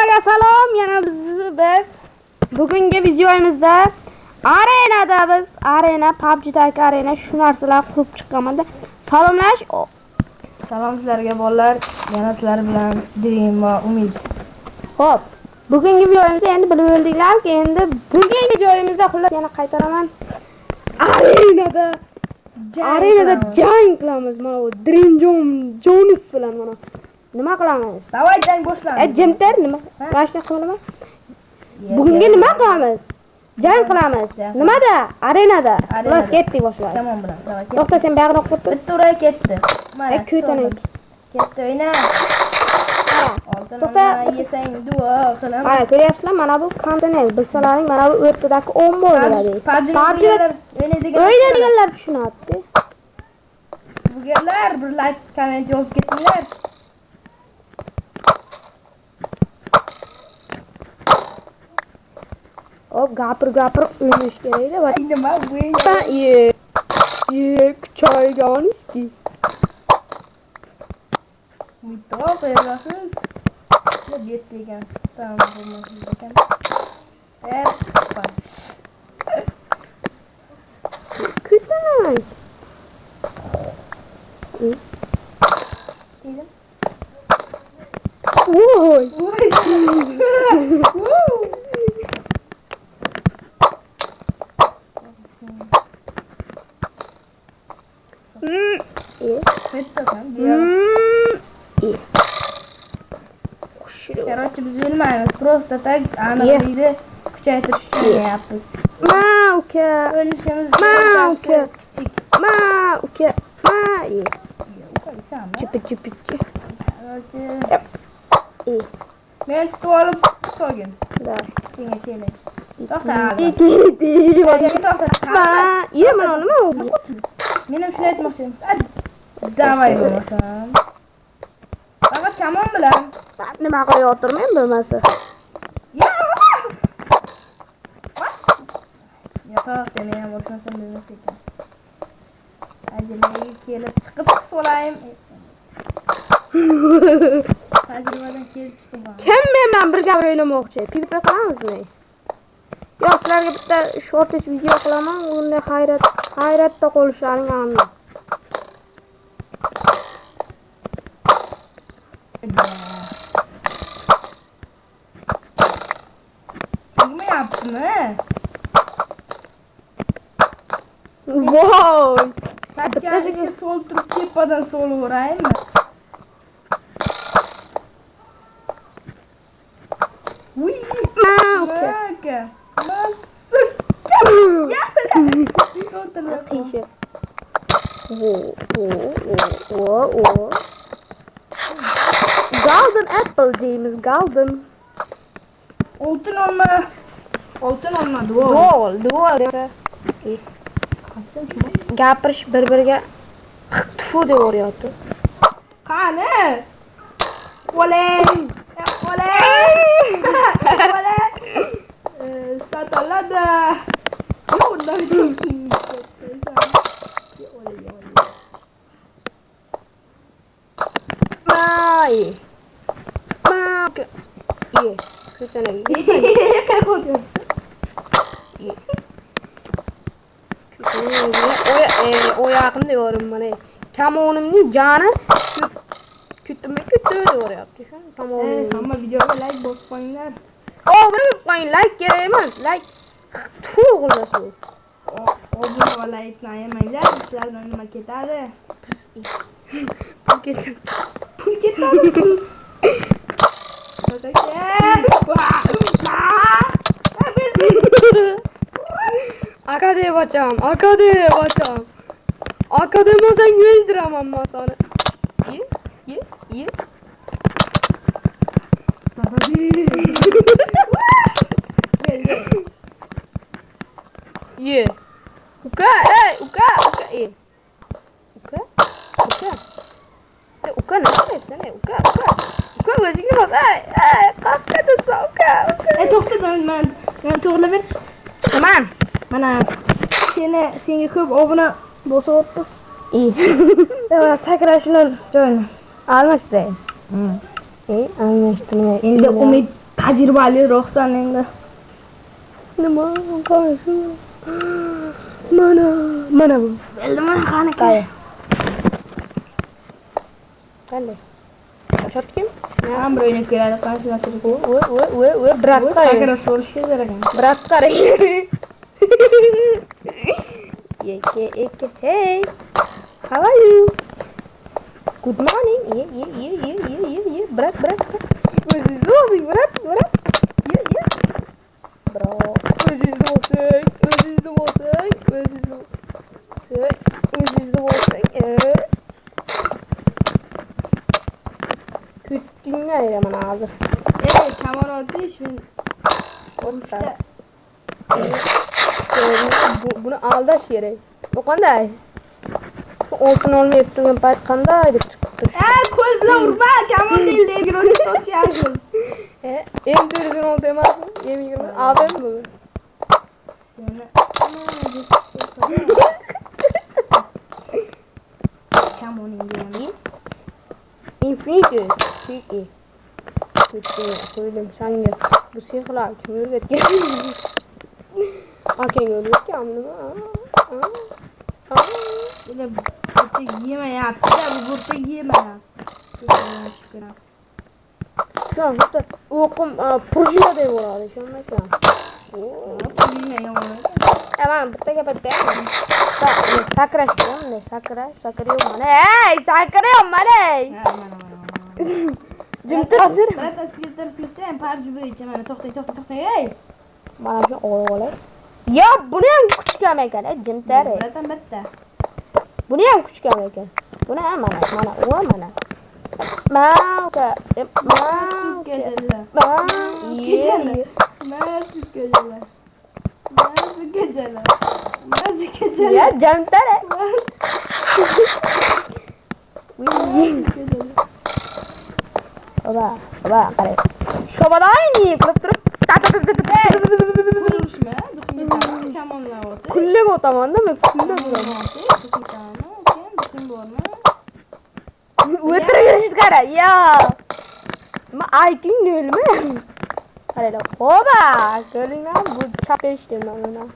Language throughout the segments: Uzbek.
Hammaga salom. Yana biz bugungi videomizda arenada arena PUBG'dagi arena shu narsalar qurib chiqqanman. Salomlash. Salom sizlarga bolalar. Yana sizlar bilan Dream va Umid. Xo'p, bugungi videomizda endi bilib oldinglarki, endi bugungi joyimizda xullas yana qaytaraman. Arenada jang qilamiz. Mana bu Dream Jones bilan mana. Nima qilamiz? Davay jang boshlandi. Jimter nima? Rashna qilaman. Bugungi nima qilamiz? Jang qilamiz. Nimada? Arenada. Xullas ketdik boshlar. Tamam bilan. Davay. To'xta, sen buyog'ini o'qib tur. Bitta o'ray ketdi. Mana kuytanik. Ketdi o'yna. To'xta, yesang duo qilaman. mana ko'ryapsizlar, mana bu kontener. Bilsalaring, mana bu o'rtadagi ombo bo'ladi. PUBG'da o'ynaydiganlar tushunadi. Bugunlar bir like, comment yozib ketinglar. Hop, gapir o'ynash kerak-da. Nima bu? Kuchayganiski. Mito qo'yasiz. Deb yetgan sistem bo'lmasin ekan. Kuytanik. Voy. Короче, biz bilmaymiz. Просто tak aniqlikni kuchaytirish uchun yapmiz. Uka. O'lishimiz uka. Chipi. Короче. Men tutib olib sogin. Senga kelay. To'xta. Mana nima u? Men ham shuni aytmoqchiman. Davay bo'lmasam. Faqat kamon bilan. Nima qilayotirman bo'lmasa. To'xta, men ham o'tmasam bilmas ekan. Ajalaga kelib chiqib solayim. Tajribadan kelib chiqib. Kim men birga o'ynamoqchi? PvP qilamizmi? Yo'q, sizlarga bitta shortish video qilaman. Uni hayratda qolishlaring aniq. Nima yaptimi? Voy! Bitta sol turib tepadan sol uraymi? Uy! Maka. T-shirt. Golden apple deymiz, golden. Oltin olma, Duol. Gapirish bir-biriga tufu deb o'ryapti. Qani? Olay! Satalada. Oyağım diyorum bana. Kamonimning joni kütüme yoryapti. Hamma videoga like bosib qo'yinglar. Like kerak emas. Like to'g'rilasi. Obuna va like ayamanglar. Sizlardan nima ketadi? Pul ketadi. Aka deb ocham. Aka demasang o'ldiraman men seni. Ye. Ye. Uka. Ye. Uka. Uka nima qilyapsan? Uka o'zingni bos. Qapqada uka. To'xta, men to'g'rilaman. Tamam. Mana senga ko'p obuna bo'lsa o'ttiz. Mana sakrashni joyini almashtiray. Almashtirmay. Endi Umid Tajribaliroq san endi. Nima qarashu? Mana bu. Bildimi qani Qay. Qanday? Shot kim? ham bir o'ynab keladi qancha narsa. Voy, brat Bu qarang. sakra so'rish kerak ekan. Brat qarang. Eke. Hey. How are you? Good morning. Yeah. Brat. O'zingiz brat. Yeah. Bro. O'zingiz bo'lsang. Küttün ya bana hazır. Kamon oldu şimdi. Orta. Bunu aldaş yere. Bu qanday? Olsun olmayıp turgan payt qanday deb chiqibdi. Ko'z bilan urma, kamon değil deb so'rayapsiz. Endi o'zing oldi emasmi? Yemigim avem bu. Kamon ingeni. Infinity. Peki. Söyleyeyim sen gel. Bu sihirler kim öğretken? Aken öğretken mi? Böyle burta yeme ya. Bu burta yeme ya. Şu an hatta okum projeye de var şu an mesela. Yeme ya. Emang betul ya betul. Sakra ne? Sakra mana? Hey, sakra mana? Jimtir hazır. Bırak sen parçı böyle mana to'xtay. Hey. Mana shu olay. Ya buni ham kuchga ekan, jimtir. Bıraktan bitta. Buni ham kuchga ekan. Buni ham mana u mana. Mauka. Geceler. Nasıl geceler? Ya jimtir. Baba, kare. Şobada aynı kılıp durup Vuruluşma. Kamonla oldu. kulle o tamam değil mi? Kulle Ötürü kara ya. Ma aykin değil mi? Kare la. Oba, gelin lan bu çapeştim lan ona.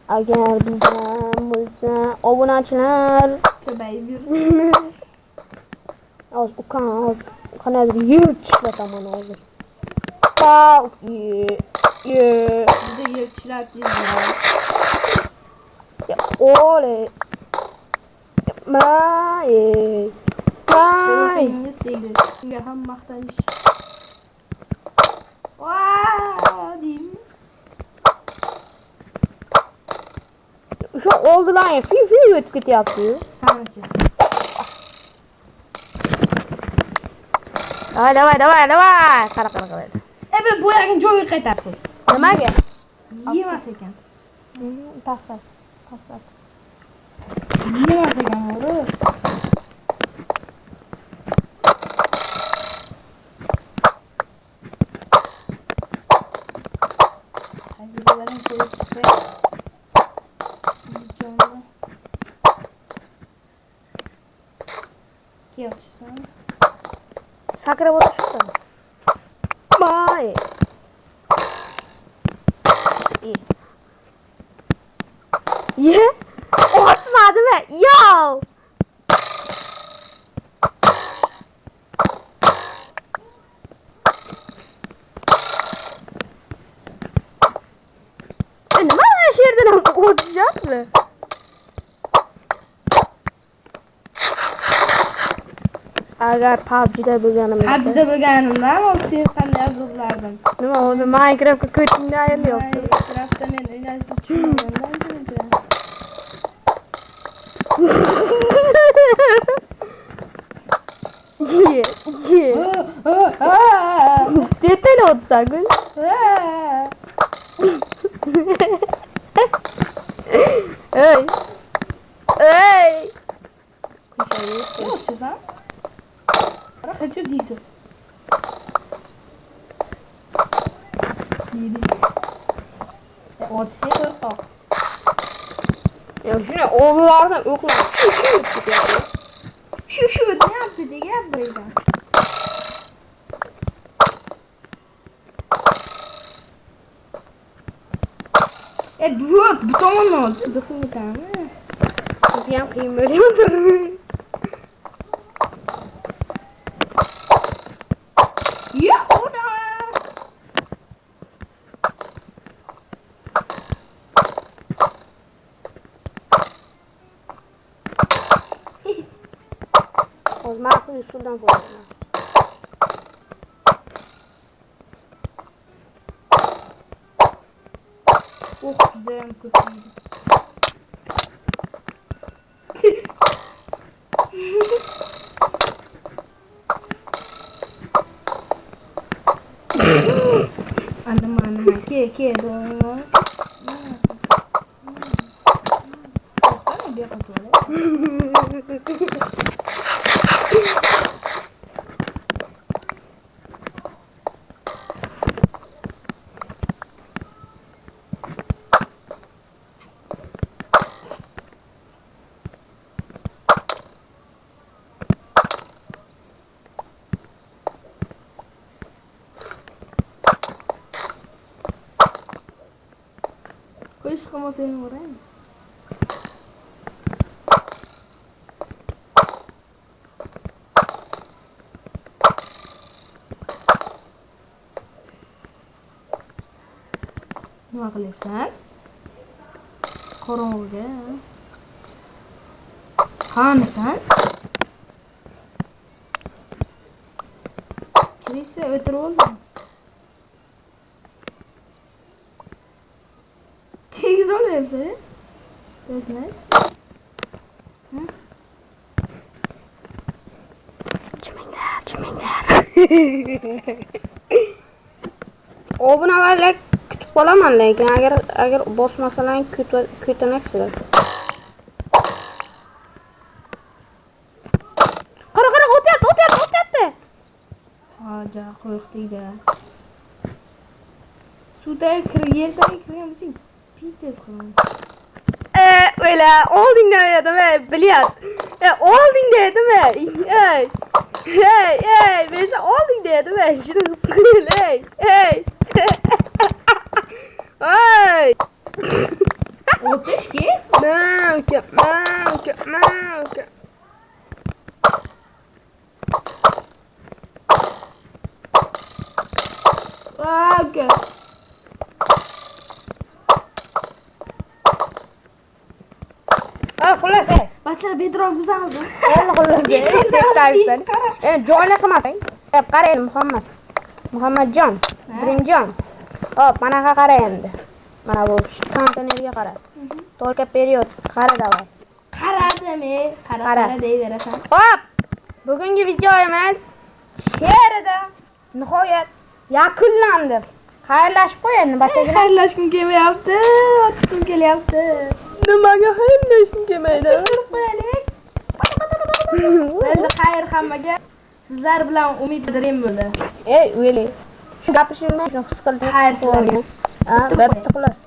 Agar bizden bo'lsa obunachilar Köbeği bir. az qanadir yer tishlataman hozir. Pa, ye. Bize yırtçılar diyorlar. Ya ole. May. Köpeğimiz değil. Şimdi ham maqtanish. Vaa diyeyim. Şu oldu lan ya. Fi ötüp ketyapti. Sanatçı. Davay. Qara. Evet bu yakın joyu qaytarib qo'y. Nimaga? Yemas ekan. Paslat. Yemas ekan o'g'ri. Tajribalarim ko'rib chiqsa. Kelsin. Sakrab o'tirishdi. May. Ye? Otmadimi? Yo! Nima shu yerdan o'tishyapti? Agar PUBG'da bo'lganimda. PUBG'da bo'lganimda o sen qanday azoblardim. Nima hozir Minecraftga ko'chingda ayol yo'q. Minecraftda men o'ynashni tushunmagandan Ye. Detayli o'tsa gül. Ey. Хочу дису. Вот все только. Ya shuna o'g'illardan o'qlar. Şu ne yaptı diye yapmayacağım. Bu tomondan ol. Qiziqib ketami? Bizi ham qiyin bo'lyapti. Ya, ona. Hozir ma'qul usuldan foydalanaman. Judayam ko'p yeydi. Anam ke dong. Kan dia kontrol. Pois como você não morre? Nima qilyapsan? Qorong'uga. Qamisan? Kirsa o'tirib olma. Tegiz olyapti. O'zini. Chiminglar. Obunalarga kutib qolaman, lekin agar bosmasalar kutamaysiz. Qara, o'tyapti. Haja qo'rqdingda. Suvda yerdan kirganmisiz? Pites qilin. Öyle oldingda dedim, bilyat. Olding dedim. Hey, mesela olding dedim. Şunu sıkıl, hey. Ay. O'tish ki? Mavka. Aga. Xullas, Bachlar bedroq buzamiz. Xullas. Joyni qilmasang. Qarang Muhammadjon, Birimjon. Hop, mana qara endi. Mana bu konteynerga qara. Только вперед, qara davay. Qaradimi? Qara deyverasan. Hop! Bugungi videomiz she'rida nihoyat yakunlandi. Xayrlashib qo'ying, bachchalar. Xayrlashgim kelmayapti. Ochishim kelyapti. Nimaga xayrlashim kelmaydi? Turib qo'yaylik. Endi xayr hammaga. Sizlar bilan umid qidirim bo'ldi. O'yli. Gapirishimni his qildim. Xayr sizlarga. Bitta xullas.